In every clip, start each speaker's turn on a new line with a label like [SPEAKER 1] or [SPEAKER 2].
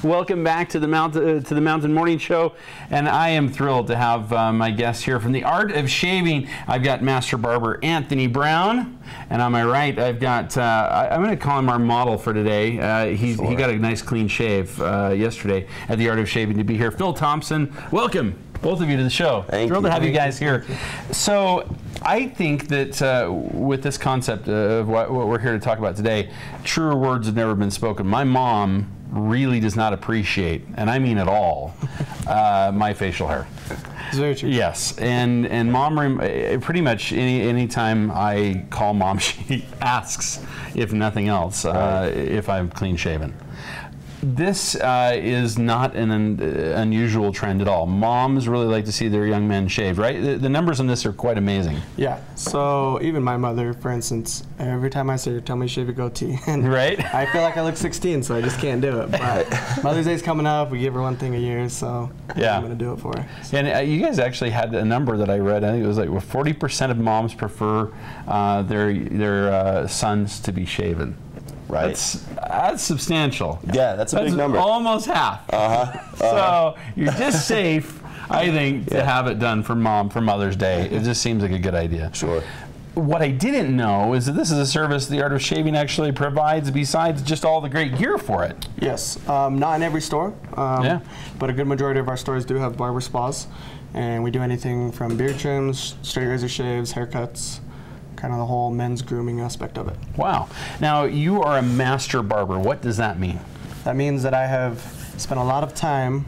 [SPEAKER 1] Welcome back to the Mountain Morning Show, and I am thrilled to have my guest here from the Art of Shaving. I've got Master Barber Anthony Brown, and on my right I've got I'm going to call him our model for today. He got a nice clean shave yesterday at the Art of Shaving to be here. Phil Thompson, welcome both of you to the show. Thrilled to have you guys here. So I think that with this concept of what we're here to talk about today, truer words have never been spoken. My mom really does not appreciate, and I mean at all, my facial hair.
[SPEAKER 2] It's very true.
[SPEAKER 1] Yes, and mom, pretty much any time I call mom, she asks, if nothing else, if I'm clean shaven. This is not an unusual trend at all. Moms really like to see their young men shaved, right? The numbers on this are quite amazing.
[SPEAKER 2] Yeah, so even my mother, for instance, every time I say her, tell me to shave a goatee. And
[SPEAKER 1] right?
[SPEAKER 2] I feel like I look 16, so I just can't do it. But Mother's Day's coming up. We give her one thing a year, so yeah. I'm going to do it for her. So. And
[SPEAKER 1] you guys actually had a number that I read. I think it was like 40% of moms prefer their sons to be shaven.
[SPEAKER 3] Right.
[SPEAKER 1] That's substantial.
[SPEAKER 3] Yeah, that's a big number.
[SPEAKER 1] Almost half. So you're just safe, I think, to have it done for mom for Mother's Day. It just seems like a good idea.
[SPEAKER 3] Sure.
[SPEAKER 1] What I didn't know is that this is a service the Art of Shaving actually provides besides just all the great gear for it.
[SPEAKER 2] Yes, not in every store, but a good majority of our stores do have barber spas, and we do anything from beard trims, straight razor shaves, haircuts, kind of the whole men's grooming aspect of it.
[SPEAKER 1] Wow. Now, you are a master barber. What does that mean?
[SPEAKER 2] That means that I have spent a lot of time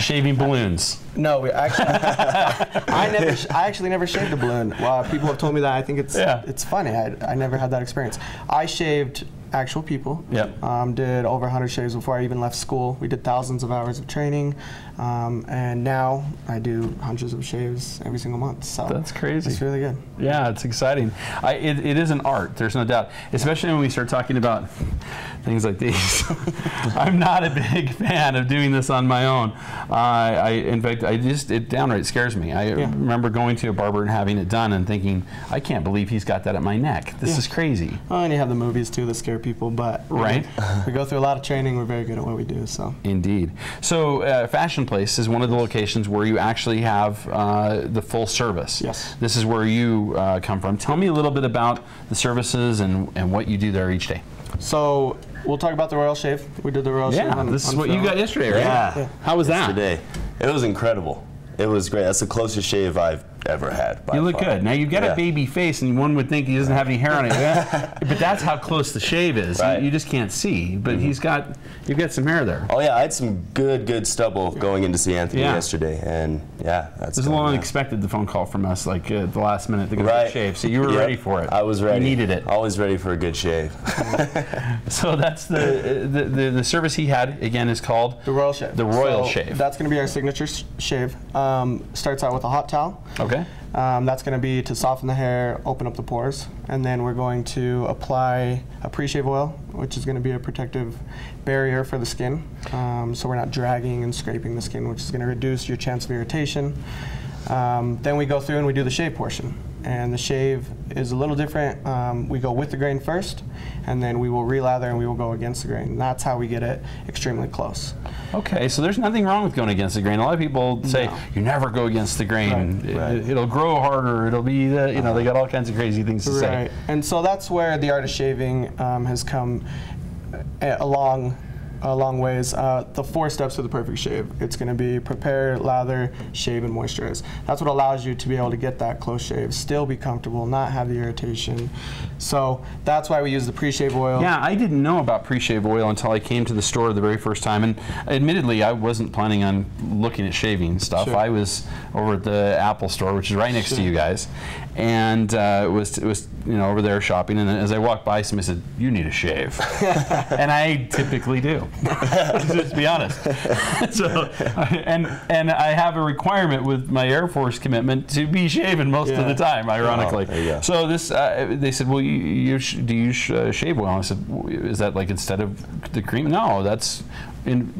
[SPEAKER 1] shaving balloons.
[SPEAKER 2] No, we actually, I actually never shaved a balloon. People have told me that. I think it's funny. I never had that experience. I shaved actual people.
[SPEAKER 1] Yep.
[SPEAKER 2] Did over 100 shaves before I even left school. We did thousands of hours of training, and now I do hundreds of shaves every single month. So
[SPEAKER 1] that's crazy.
[SPEAKER 2] It's really good.
[SPEAKER 1] Yeah, it's exciting. It is an art. There's no doubt. Especially when we start talking about things like these. I'm not a big fan of doing this on my own. In fact, it downright scares me. I remember going to a barber and having it done and thinking, I can't believe he's got that at my neck. This is crazy.
[SPEAKER 2] Well, and you have the movies too that scare people, but we go through a lot of training. We're very good at what we do. So
[SPEAKER 1] indeed. So Fashion Place is one of the locations where you actually have the full service.
[SPEAKER 2] Yes.
[SPEAKER 1] This is where you come from. Tell me a little bit about the services and what you do there each day.
[SPEAKER 2] So we'll talk about the Royal Shave. We did the Royal Shave.
[SPEAKER 1] Yeah, this is what you got yesterday, right?
[SPEAKER 3] Yeah.
[SPEAKER 1] How was that?
[SPEAKER 3] Yesterday. It was incredible. It was great. That's the closest shave I've ever had.
[SPEAKER 1] You look good. Now you've got a baby face, and one would think he doesn't have any hair on it. But that's how close the shave is.
[SPEAKER 3] Right.
[SPEAKER 1] You just can't see. But you've got some hair there.
[SPEAKER 3] Oh yeah, I had some good stubble going in to see Anthony yesterday, and that's.
[SPEAKER 1] It was a little unexpected, the phone call from us, like the last minute to go get a shave. So you were ready for it.
[SPEAKER 3] I was ready.
[SPEAKER 1] You needed it.
[SPEAKER 3] Always ready for a good shave.
[SPEAKER 1] So that's the service he had. Again, is called
[SPEAKER 2] the Royal Shave.
[SPEAKER 1] The Royal Shave.
[SPEAKER 2] That's going to be our signature shave. Starts out with a hot towel.
[SPEAKER 1] Okay.
[SPEAKER 2] That's going to be to soften the hair, open up the pores, and then we're going to apply a pre-shave oil, which is going to be a protective barrier for the skin, so we're not dragging and scraping the skin, which is going to reduce your chance of irritation. Then we go through and we do the shave portion, and the shave is a little different. We go with the grain first, and then we will relather and we will go against the grain. That's how we get it extremely close.
[SPEAKER 1] Okay, so there's nothing wrong with going against the grain. A lot of people say you never go against the grain.
[SPEAKER 3] Right.
[SPEAKER 1] It'll grow harder. It'll be they got all kinds of crazy things to say.
[SPEAKER 2] And so that's where the Art of Shaving has come a long ways. The 4 steps to the perfect shave. It's going to be prepare, lather, shave, and moisturize. That's what allows you to be able to get that close shave, still be comfortable, not have the irritation. So that's why we use the pre-shave oil.
[SPEAKER 1] Yeah, I didn't know about pre-shave oil until I came to the store the very first time, and admittedly I wasn't planning on looking at shaving stuff.
[SPEAKER 2] Sure.
[SPEAKER 1] I was over at the Apple store, which is right next to you guys, and it was over there shopping, and as I walked by, somebody said, "You need a shave," and I typically do. Just to be honest. So, and I have a requirement with my Air Force commitment to be shaven most of the time, ironically. So this, they said, well, do you use shave oil? And I said, is that like instead of the cream? No, that's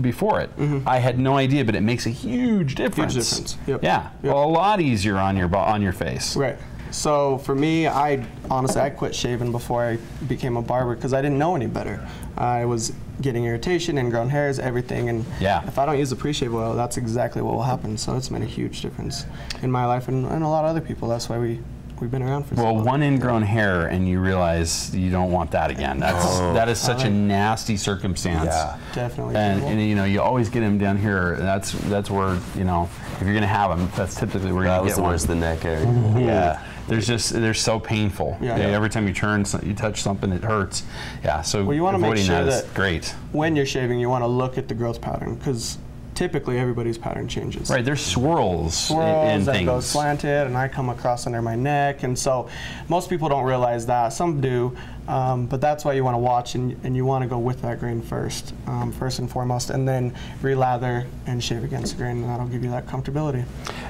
[SPEAKER 1] before it. I had no idea, but it makes a huge difference.
[SPEAKER 2] Huge difference. Yep.
[SPEAKER 1] Yeah,
[SPEAKER 2] Yep.
[SPEAKER 1] well, a lot easier on your face.
[SPEAKER 2] Right. So for me, honestly I quit shaving before I became a barber because I didn't know any better. I was getting irritation, ingrown hairs, everything, and
[SPEAKER 1] Yeah.
[SPEAKER 2] if I don't use the pre-shave oil, that's exactly what will happen. So it's made a huge difference in my life and a lot of other people. That's why we've been around for so
[SPEAKER 1] Well,
[SPEAKER 2] long.
[SPEAKER 1] one ingrown hair, and you realize you don't want that again. That is such a nasty circumstance.
[SPEAKER 3] Yeah.
[SPEAKER 2] Definitely.
[SPEAKER 1] And you know, you always get them down here. That's where, you know, if you're gonna have them, that's typically where
[SPEAKER 3] That
[SPEAKER 1] you
[SPEAKER 3] was
[SPEAKER 1] get
[SPEAKER 3] the
[SPEAKER 1] one.
[SPEAKER 3] worst, the neck area.
[SPEAKER 1] Yeah, they're so painful.
[SPEAKER 2] Yeah.
[SPEAKER 1] Every time you you touch something, it hurts. Yeah, so
[SPEAKER 2] Well, you wanna make
[SPEAKER 1] avoiding
[SPEAKER 2] sure
[SPEAKER 1] that is
[SPEAKER 2] that-
[SPEAKER 1] great.
[SPEAKER 2] When you're shaving, you want to look at the growth pattern because typically everybody's pattern changes.
[SPEAKER 1] Right, there's swirls
[SPEAKER 2] Swirls
[SPEAKER 1] in
[SPEAKER 2] that
[SPEAKER 1] things.
[SPEAKER 2] go slanted, and I come across under my neck, and so most people don't realize that. Some do, but that's why you want to watch, and you want to go with that grain first and foremost, and then relather and shave against the grain, and that'll give you that comfortability.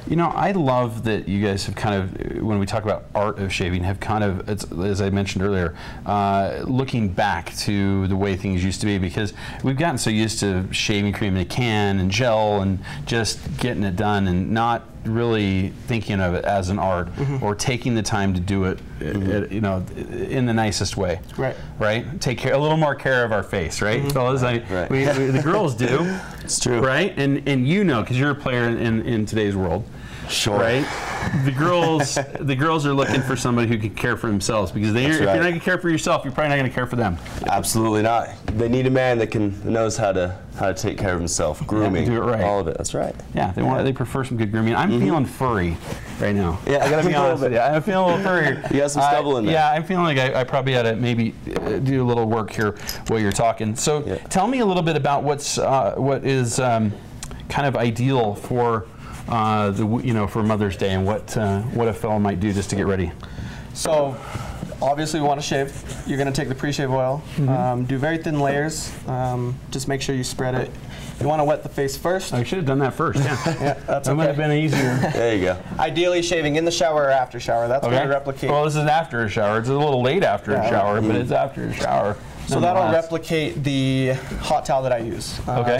[SPEAKER 1] You know, I love that you guys have kind of, when we talk about art of shaving, have kind of, as I mentioned earlier, looking back to the way things used to be, because we've gotten so used to shaving cream in a can and gel and just getting it done and not really thinking of it as an art or taking the time to do it, you know, in the nicest way.
[SPEAKER 2] Right.
[SPEAKER 1] Right? Take a little more care of our face, right, fellas?
[SPEAKER 3] Right.
[SPEAKER 1] The girls do.
[SPEAKER 3] It's true.
[SPEAKER 1] Right? And you know, because you're a player in today's world.
[SPEAKER 3] Sure.
[SPEAKER 1] Right? The girls are looking for somebody who can care for themselves, because if you're not going to care for yourself, you're probably not going to care for them.
[SPEAKER 3] Absolutely not. They need a man that knows how to take care of himself, grooming,
[SPEAKER 1] do it right.
[SPEAKER 3] all of it. That's right.
[SPEAKER 1] Yeah, they prefer some good grooming. I'm feeling furry right now.
[SPEAKER 3] Yeah,
[SPEAKER 1] I gotta be honest with you. I'm feeling a little furry.
[SPEAKER 3] You got some stubble in there.
[SPEAKER 1] Yeah, I'm feeling like I probably ought to maybe do a little work here while you're talking. So tell me a little bit about what is kind of ideal for for Mother's Day, and what a fellow might do just to get ready.
[SPEAKER 2] So, obviously we want to shave. You're going to take the pre-shave oil, do very thin layers, just make sure you spread it. You want to wet the face first.
[SPEAKER 1] I should have done that first, yeah.
[SPEAKER 2] Yeah, that's
[SPEAKER 1] That would have
[SPEAKER 2] okay.
[SPEAKER 1] been easier.
[SPEAKER 3] There you go.
[SPEAKER 2] Ideally shaving in the shower or after shower. That's going to replicate.
[SPEAKER 1] Well, this is after a shower. It's a little late after a shower, but it's after a shower.
[SPEAKER 2] So that'll
[SPEAKER 1] nonetheless.
[SPEAKER 2] replicate the hot towel that I use.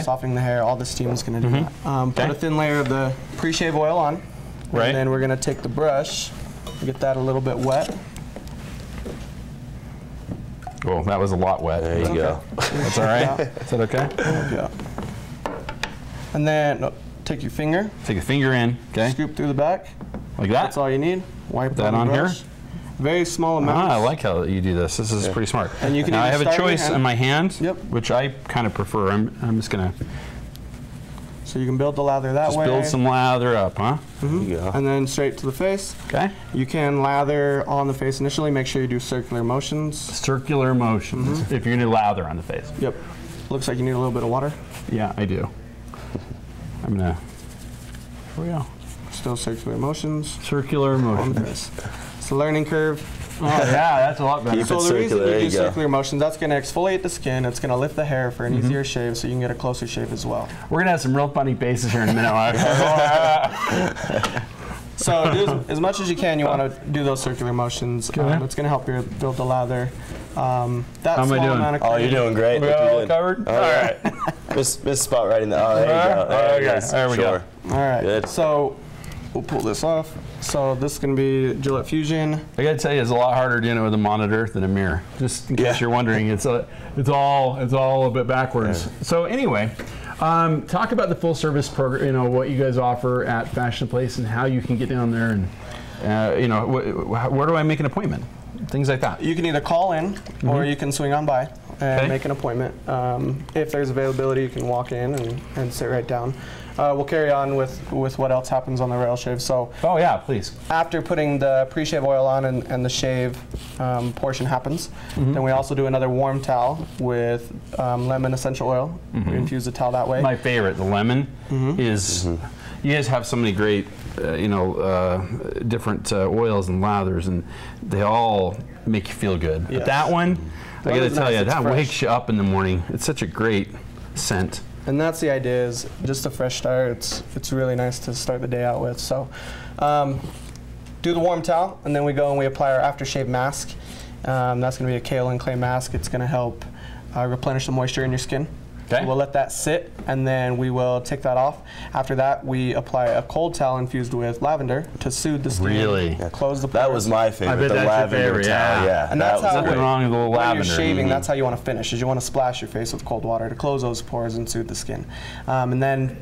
[SPEAKER 2] Softening the hair, all the steam is going to do that. Put a thin layer of the pre-shave oil on.
[SPEAKER 1] Right.
[SPEAKER 2] And then we're going to take the brush, get that a little bit wet.
[SPEAKER 1] Oh, that was a lot wet.
[SPEAKER 3] There you go.
[SPEAKER 1] That's all right? Is that okay?
[SPEAKER 2] Yeah. And then take your finger,
[SPEAKER 1] Take a finger in, okay?
[SPEAKER 2] scoop through the back.
[SPEAKER 1] Like that?
[SPEAKER 2] That's all you need. Wipe
[SPEAKER 1] that
[SPEAKER 2] the
[SPEAKER 1] on here?
[SPEAKER 2] brush. Very small amount.
[SPEAKER 1] I like how you do this. This is pretty smart.
[SPEAKER 2] And you can
[SPEAKER 1] now I
[SPEAKER 2] either
[SPEAKER 1] have a
[SPEAKER 2] start in your
[SPEAKER 1] choice
[SPEAKER 2] hand.
[SPEAKER 1] in my hand,
[SPEAKER 2] Yep.
[SPEAKER 1] which I kind of prefer. I'm just gonna
[SPEAKER 2] So you can build the lather that
[SPEAKER 1] just
[SPEAKER 2] way.
[SPEAKER 1] build some lather up, huh?
[SPEAKER 3] There you go.
[SPEAKER 2] And then straight to the face.
[SPEAKER 1] Okay.
[SPEAKER 2] You can lather on the face initially. Make sure you do circular motions.
[SPEAKER 1] Circular motions. If you're gonna lather on the face.
[SPEAKER 2] Yep. Looks like you need a little bit of water.
[SPEAKER 1] Yeah, I do. I'm gonna. Here we go.
[SPEAKER 2] Still circular motions
[SPEAKER 1] Circular
[SPEAKER 2] on the
[SPEAKER 1] motion.
[SPEAKER 2] face. It's a learning curve.
[SPEAKER 1] Oh yeah, that's a lot better.
[SPEAKER 3] Keep
[SPEAKER 2] So
[SPEAKER 3] it
[SPEAKER 2] the reason
[SPEAKER 3] circular,
[SPEAKER 2] you
[SPEAKER 3] there
[SPEAKER 2] do
[SPEAKER 3] you go.
[SPEAKER 2] circular motions, that's going to exfoliate the skin. It's going to lift the hair for an easier shave, so you can get a closer shave as well.
[SPEAKER 1] We're gonna have some real funny faces here in a minute.
[SPEAKER 2] So do as much as you can. You want to do those circular motions.
[SPEAKER 1] Okay.
[SPEAKER 2] It's going to help you build the lather. That
[SPEAKER 1] How am I
[SPEAKER 2] small
[SPEAKER 1] doing?
[SPEAKER 2] amount of
[SPEAKER 3] Oh, you're doing great.
[SPEAKER 1] We
[SPEAKER 3] Look,
[SPEAKER 1] all
[SPEAKER 3] you're good.
[SPEAKER 1] covered?
[SPEAKER 3] Oh,
[SPEAKER 1] All
[SPEAKER 3] yeah.
[SPEAKER 1] right.
[SPEAKER 3] Miss spot right in there. Oh, there you go. There it
[SPEAKER 1] Okay,
[SPEAKER 3] is.
[SPEAKER 1] there we go.
[SPEAKER 3] Sure.
[SPEAKER 2] All right.
[SPEAKER 3] Good.
[SPEAKER 2] So we'll pull this off. So this is going to be Gillette Fusion.
[SPEAKER 1] I gotta tell you, it's a lot harder doing it with a monitor than a mirror. Just in case
[SPEAKER 3] Yeah.
[SPEAKER 1] you're wondering, it's all a bit backwards. So anyway, talk about the full service program. You know what you guys offer at Fashion Place and how you can get down there, and where do I make an appointment? Things like that.
[SPEAKER 2] You can either call in or you can swing on by and
[SPEAKER 1] Okay.
[SPEAKER 2] make an appointment. If there's availability, you can walk in and sit right down. We'll carry on with what else happens on the rail shave. So
[SPEAKER 1] Oh yeah, please.
[SPEAKER 2] after putting the pre-shave oil on and the shave portion happens, then we also do another warm towel with lemon essential oil. We infuse the towel that way.
[SPEAKER 1] My favorite, the lemon, is. You guys have so many great, different oils and lathers, and they all make you feel good.
[SPEAKER 2] Yes.
[SPEAKER 1] But that one, I
[SPEAKER 2] That
[SPEAKER 1] gotta
[SPEAKER 2] is
[SPEAKER 1] tell
[SPEAKER 2] nice,
[SPEAKER 1] you,
[SPEAKER 2] it's
[SPEAKER 1] that
[SPEAKER 2] fresh.
[SPEAKER 1] wakes you up in the morning. It's such a great scent.
[SPEAKER 2] And that's the idea, is just a fresh start. It's really nice to start the day out with. So do the warm towel, and then we go and we apply our aftershave mask. That's going to be a kaolin clay mask. It's going to help replenish the moisture in your skin.
[SPEAKER 1] Okay.
[SPEAKER 2] We'll let that sit, and then we will take that off. After that, we apply a cold towel infused with lavender to soothe the skin.
[SPEAKER 1] Really?
[SPEAKER 2] Close the pores.
[SPEAKER 3] That was my favorite.
[SPEAKER 1] I bet
[SPEAKER 3] the
[SPEAKER 1] that's your
[SPEAKER 3] lavender
[SPEAKER 1] favorite,
[SPEAKER 3] towel.
[SPEAKER 1] yeah.
[SPEAKER 2] And that's how
[SPEAKER 1] Nothing wrong with a little
[SPEAKER 2] when
[SPEAKER 1] lavender.
[SPEAKER 2] you're shaving, that's how you want to finish, is you want to splash your face with cold water to close those pores and soothe the skin. And then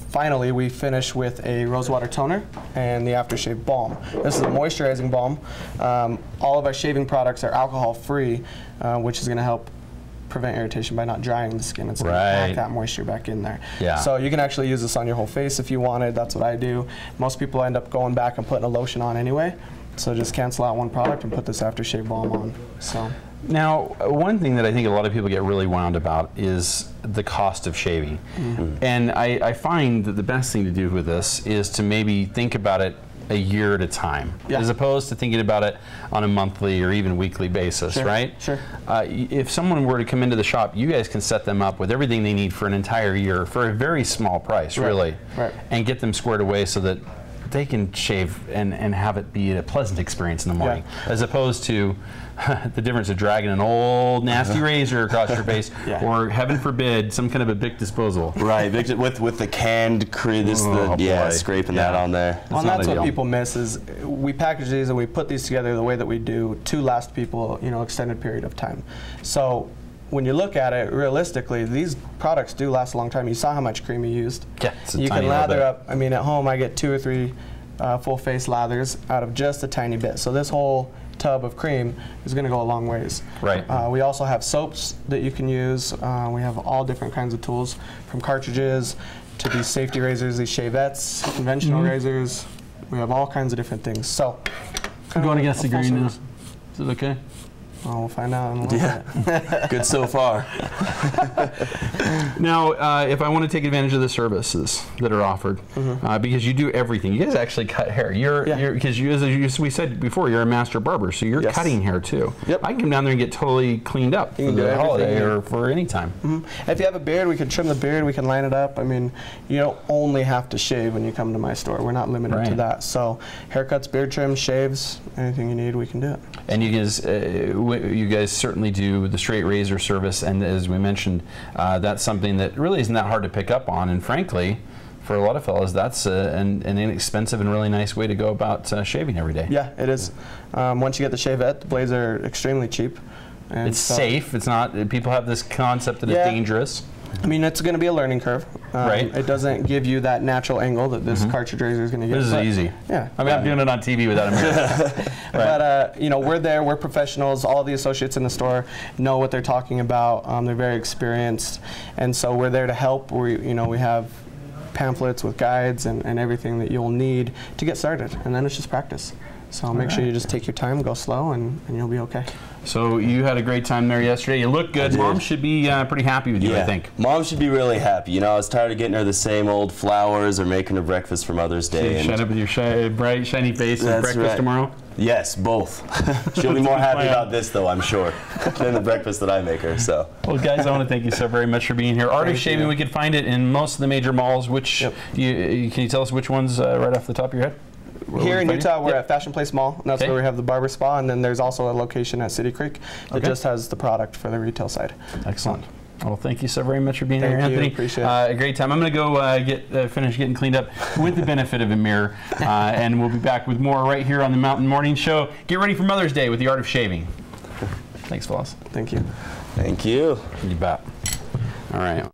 [SPEAKER 2] finally, we finish with a rosewater toner and the aftershave balm. This is a moisturizing balm. All of our shaving products are alcohol-free, which is going to help prevent irritation by not drying the skin. It's going to pack that moisture back in there.
[SPEAKER 1] Yeah.
[SPEAKER 2] So you can actually use this on your whole face if you wanted. That's what I do. Most people end up going back and putting a lotion on anyway. So just cancel out one product and put this aftershave balm on. So.
[SPEAKER 1] Now, one thing that I think a lot of people get really wound about is the cost of shaving. And I find that the best thing to do with this is to maybe think about it a year at a time, as opposed to thinking about it on a monthly or even weekly basis, right?
[SPEAKER 2] Sure.
[SPEAKER 1] If someone were to come into the shop, you guys can set them up with everything they need for an entire year for a very small price, really, and get them squared away so that they can shave and have it be a pleasant experience in the morning, as opposed to the difference of dragging an old nasty razor across your face, or heaven forbid, some kind of a Bic disposal.
[SPEAKER 3] Right, with the canned scraping that on there.
[SPEAKER 2] Well, that's what people miss is we package these and we put these together the way that we do to last people, extended period of time. So when you look at it realistically, these products do last a long time. You saw how much cream you used.
[SPEAKER 1] Yeah, it's a
[SPEAKER 2] you
[SPEAKER 1] tiny
[SPEAKER 2] can lather
[SPEAKER 1] little
[SPEAKER 2] up. I mean, at home I get 2 or 3 full face lathers out of just a tiny bit. So this whole tub of cream is going to go a long ways.
[SPEAKER 1] Right.
[SPEAKER 2] We also have soaps that you can use. We have all different kinds of tools, from cartridges to these safety razors, these shavettes, conventional razors. We have all kinds of different things. So,
[SPEAKER 1] going against the grain now. Is it okay?
[SPEAKER 2] Well, we'll find out in a little bit.
[SPEAKER 3] Good so far.
[SPEAKER 1] Now, if I want to take advantage of the services that are offered, because you do everything, you guys actually cut hair. Because as we said before, you're a master barber, so you're cutting hair too.
[SPEAKER 2] Yep.
[SPEAKER 1] I can come down there and get totally cleaned up for the holiday or for any time.
[SPEAKER 2] If you have a beard, we can trim the beard, we can line it up. I mean, you don't only have to shave when you come to my store. We're not limited to that. So haircuts, beard trims, shaves, anything you need, we can do it.
[SPEAKER 1] And you guys certainly do the straight razor service, and as we mentioned, that's something that really isn't that hard to pick up on, and frankly, for a lot of fellas, that's an inexpensive and really nice way to go about shaving every day.
[SPEAKER 2] Yeah, it is. Once you get the shavette, the blades are extremely cheap. And
[SPEAKER 1] it's safe. It's not. People have this concept that it's dangerous.
[SPEAKER 2] I mean, it's going to be a learning curve. It doesn't give you that natural angle that this cartridge razor is going to give.
[SPEAKER 1] This is easy.
[SPEAKER 2] Yeah.
[SPEAKER 1] I mean, I'm doing it on TV without a mirror.
[SPEAKER 2] But we're there. We're professionals. All the associates in the store know what they're talking about. They're very experienced, and so we're there to help. We have pamphlets with guides and everything that you'll need to get started, and then it's just practice. So make sure you just take your time, go slow, and you'll be okay.
[SPEAKER 1] So you had a great time there yesterday. You look good. Mom should be pretty happy with you, I think.
[SPEAKER 3] Mom should be really happy. I was tired of getting her the same old flowers or making her breakfast for Mother's Day.
[SPEAKER 1] Shut up with your bright, shiny face and breakfast tomorrow?
[SPEAKER 3] Yes, both. She'll be more happy about this, though, I'm sure, than the breakfast that I make her. So.
[SPEAKER 1] Well, guys, I want to thank you so very much for being here. Art of Shaving, we can find it in most of the major malls. Which can you tell us which ones right off the top of your head?
[SPEAKER 2] Here in Utah, we're at Fashion Place Mall, and that's where we have the barber spa, and then there's also a location at City Creek that just has the product for the retail side.
[SPEAKER 1] Excellent. Well, thank you so very much for being here,
[SPEAKER 2] Thank
[SPEAKER 1] Anthony.
[SPEAKER 2] you. Appreciate it.
[SPEAKER 1] A great time. I'm going to go finish getting cleaned up with the benefit of a mirror, and we'll be back with more right here on the Mountain Morning Show. Get ready for Mother's Day with the Art of Shaving. Thanks, fellas.
[SPEAKER 2] Thank you.
[SPEAKER 3] Thank you.
[SPEAKER 1] You bet. All right.